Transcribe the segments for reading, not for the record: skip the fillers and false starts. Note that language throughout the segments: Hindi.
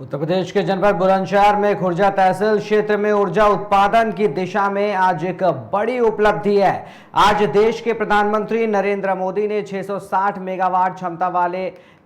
उत्तर प्रदेश के जनपद बुलंदशहर में खुर्जा तहसील क्षेत्र में ऊर्जा उत्पादन की दिशा में आज एक बड़ी उपलब्धि है। आज देश के प्रधानमंत्री नरेंद्र मोदी ने 660 मेगावाट क्षमता वाले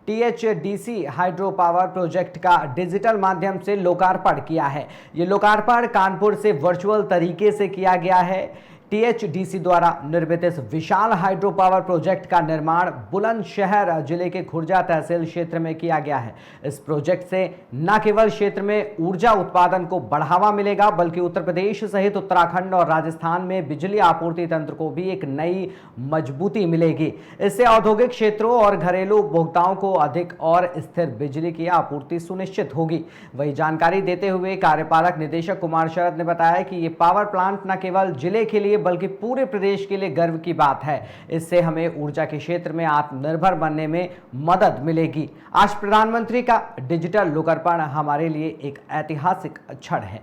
THDC हाइड्रो पावर प्रोजेक्ट का डिजिटल माध्यम से लोकार्पण किया है। ये लोकार्पण कानपुर से वर्चुअल तरीके से किया गया है। THDC द्वारा निर्मित इस विशाल हाइड्रो पावर प्रोजेक्ट का निर्माण बुलंदशहर जिले के खुर्जा तहसील क्षेत्र में किया गया है। इस प्रोजेक्ट से न केवल क्षेत्र में ऊर्जा उत्पादन को बढ़ावा मिलेगा, बल्कि उत्तर प्रदेश सहित उत्तराखंड और राजस्थान में बिजली आपूर्ति तंत्र को भी एक नई मजबूती मिलेगी। इससे औद्योगिक क्षेत्रों और घरेलू उपभोक्ताओं को अधिक और स्थिर बिजली की आपूर्ति सुनिश्चित होगी। वही जानकारी देते हुए कार्यपालक निदेशक कुमार शरद ने बताया कि ये पावर प्लांट न केवल जिले के लिए बल्कि पूरे प्रदेश के लिए गर्व की बात है। इससे हमें ऊर्जा के क्षेत्र में आत्मनिर्भर बनने में मदद मिलेगी। आज प्रधानमंत्री का डिजिटल लोकार्पण हमारे लिए एक ऐतिहासिक क्षण है।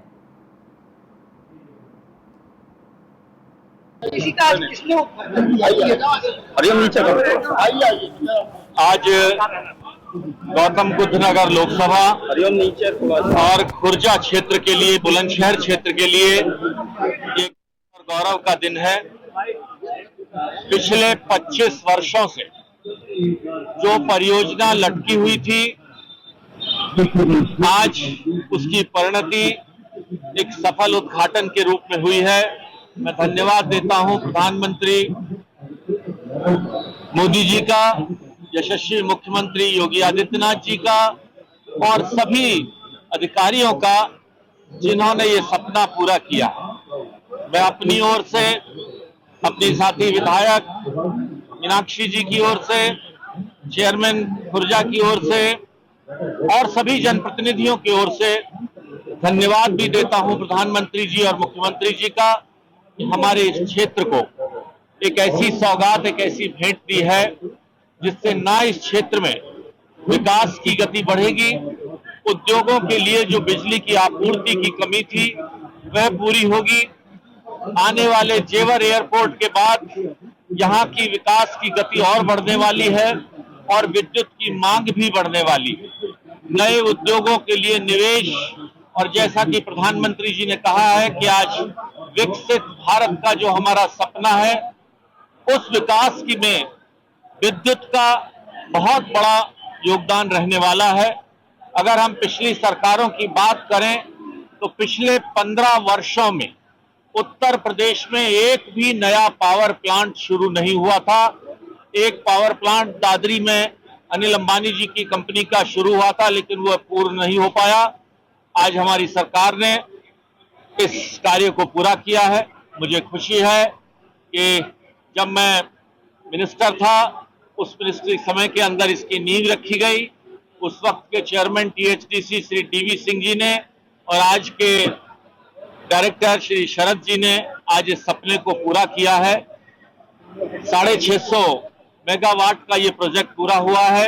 आज गौतम बुद्ध नगर लोकसभा और खुर्जा क्षेत्र के लिए, बुलंदशहर क्षेत्र के लिए एक गौरव का दिन है। पिछले 25 वर्षों से जो परियोजना लटकी हुई थी, आज उसकी परिणति एक सफल उद्घाटन के रूप में हुई है। मैं धन्यवाद देता हूं प्रधानमंत्री मोदी जी का, यशस्वी मुख्यमंत्री योगी आदित्यनाथ जी का और सभी अधिकारियों का जिन्होंने ये सपना पूरा किया। मैं अपनी ओर से, अपनी साथी विधायक मीनाक्षी जी की ओर से, चेयरमैन खुर्जा की ओर से और सभी जनप्रतिनिधियों की ओर से धन्यवाद भी देता हूं प्रधानमंत्री जी और मुख्यमंत्री जी का कि हमारे इस क्षेत्र को एक ऐसी सौगात, एक ऐसी भेंट दी है जिससे ना इस क्षेत्र में विकास की गति बढ़ेगी, उद्योगों के लिए जो बिजली की आपूर्ति की कमी थी वह पूरी होगी। आने वाले जेवर एयरपोर्ट के बाद यहाँ की विकास की गति और बढ़ने वाली है और विद्युत की मांग भी बढ़ने वाली है। नए उद्योगों के लिए निवेश, और जैसा कि प्रधानमंत्री जी ने कहा है कि आज विकसित भारत का जो हमारा सपना है, उस विकास की में विद्युत का बहुत बड़ा योगदान रहने वाला है। अगर हम पिछली सरकारों की बात करें तो पिछले 15 वर्षों में उत्तर प्रदेश में एक भी नया पावर प्लांट शुरू नहीं हुआ था। एक पावर प्लांट दादरी में अनिल अंबानी जी की कंपनी का शुरू हुआ था, लेकिन वह पूर्ण नहीं हो पाया। आज हमारी सरकार ने इस कार्य को पूरा किया है। मुझे खुशी है कि जब मैं मिनिस्टर था, उस मिनिस्ट्री समय के अंदर इसकी नींव रखी गई। उस वक्त के chairman THDC Shri DV Singh ji ने और आज के डायरेक्टर श्री शरद जी ने आज इस सपने को पूरा किया है। 650 मेगावाट का ये प्रोजेक्ट पूरा हुआ है।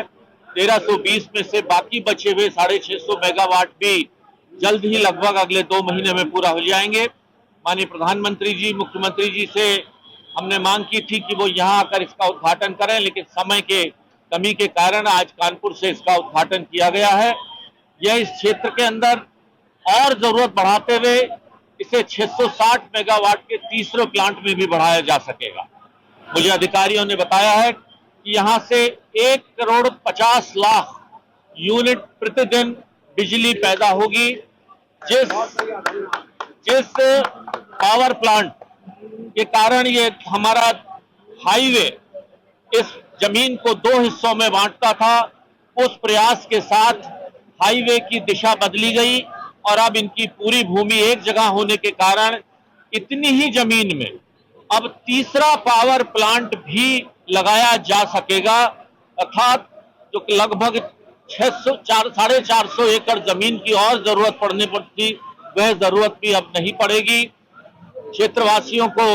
1320 में से बाकी बचे हुए 650 मेगावाट भी जल्द ही लगभग अगले 2 महीने में पूरा हो जाएंगे। माननीय प्रधानमंत्री जी, मुख्यमंत्री जी से हमने मांग की थी कि वो यहाँ आकर इसका उद्घाटन करें, लेकिन समय के कमी के कारण आज कानपुर से इसका उद्घाटन किया गया है। यह इस क्षेत्र के अंदर और जरूरत बढ़ाते हुए इसे 660 मेगावाट के तीसरे प्लांट में भी बढ़ाया जा सकेगा। मुझे अधिकारियों ने बताया है कि यहां से 1,50,00,000 यूनिट प्रतिदिन बिजली पैदा होगी। जिस पावर प्लांट के कारण ये हमारा हाईवे इस जमीन को 2 हिस्सों में बांटता था, उस प्रयास के साथ हाईवे की दिशा बदली गई और अब इनकी पूरी भूमि एक जगह होने के कारण इतनी ही जमीन में अब तीसरा पावर प्लांट भी लगाया जा सकेगा। अर्थात जो लगभग 450 एकड़ जमीन की और जरूरत पड़ने पर थी, वह जरूरत भी अब नहीं पड़ेगी। क्षेत्रवासियों को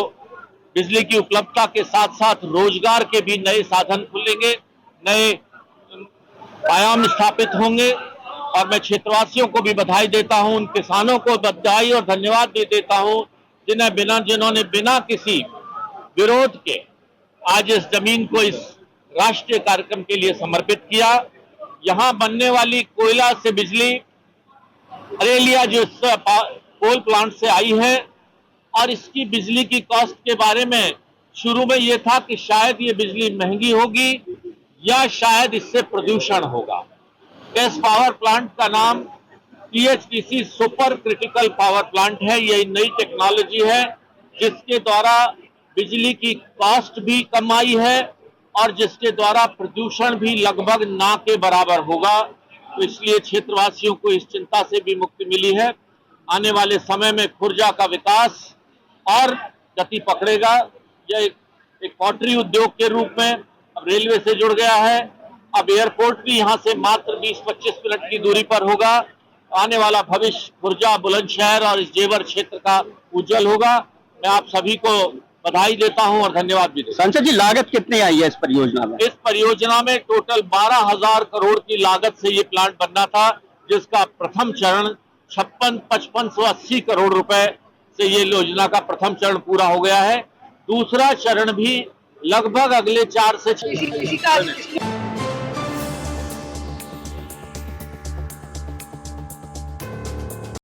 बिजली की उपलब्धता के साथ साथ रोजगार के भी नए साधन खुलेंगे, नए आयाम स्थापित होंगे। और मैं क्षेत्रवासियों को भी बधाई देता हूं, उन किसानों को बधाई और धन्यवाद भी देता हूं जिन्होंने बिना किसी विरोध के आज इस जमीन को इस राष्ट्रीय कार्यक्रम के लिए समर्पित किया। यहां बनने वाली कोयला से बिजली अरेलिया जो इस कोल प्लांट से आई है, और इसकी बिजली की कॉस्ट के बारे में शुरू में यह था कि शायद ये बिजली महंगी होगी या शायद इससे प्रदूषण होगा। इस पावर प्लांट का नाम पीएचपीसी सुपर क्रिटिकल पावर प्लांट है। यह नई टेक्नोलॉजी है जिसके द्वारा बिजली की कॉस्ट भी कम आई है और जिसके द्वारा प्रदूषण भी लगभग ना के बराबर होगा। तो इसलिए क्षेत्रवासियों को इस चिंता से भी मुक्ति मिली है। आने वाले समय में खुर्जा का विकास और गति पकड़ेगा। यह एक पॉटरी उद्योग के रूप में अब रेलवे से जुड़ गया है। अब एयरपोर्ट भी यहां से मात्र 20-25 मिनट की दूरी पर होगा। आने वाला भविष्य खुर्जा, बुलंदशहर और इस जेवर क्षेत्र का उज्जवल होगा। मैं आप सभी को बधाई देता हूं और धन्यवाद भी देता हूं। संसद जी, लागत कितनी आई है इस परियोजना में? इस परियोजना में टोटल 12,000 करोड़ की लागत से ये प्लांट बनना था, जिसका प्रथम चरण 55,580 करोड़ रुपए से ये योजना का प्रथम चरण पूरा हो गया है। दूसरा चरण भी लगभग अगले 4 से 6